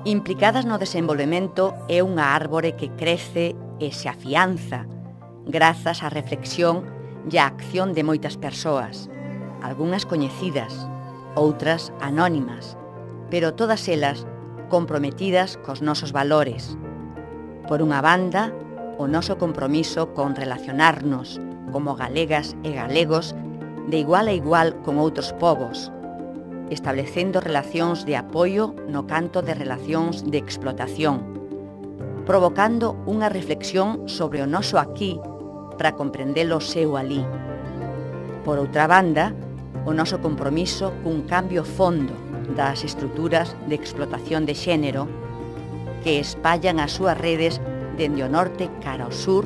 Implicadas no desenvolvemento é unha árbore que crece e se afianza grazas á reflexión e á acción de moitas persoas, algunhas coñecidas, outras anónimas, pero todas elas comprometidas cos nosos valores. Por unha banda, o noso compromiso con relacionarnos como galegas e galegos de igual a igual con outros povos, establecendo relacións de apoio no canto de relacións de explotación, provocando unha reflexión sobre o noso aquí para comprender o seu alí. Por outra banda, o noso compromiso cun cambio fondo das estruturas de explotación de xénero que espallan as súas redes dende o norte cara ao sur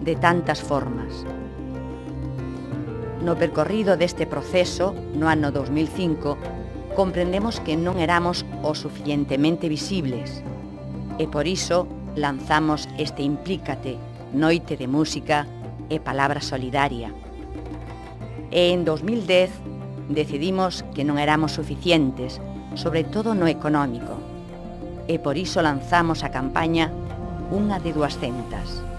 de tantas formas. No percorrido deste proceso, no ano 2005, comprendemos que non éramos o suficientemente visibles e por iso lanzamos este Implícate, noite de música e palabra solidaria. E en 2010 decidimos que non éramos suficientes, sobre todo no económico, e por iso lanzamos a campaña Unha de 200.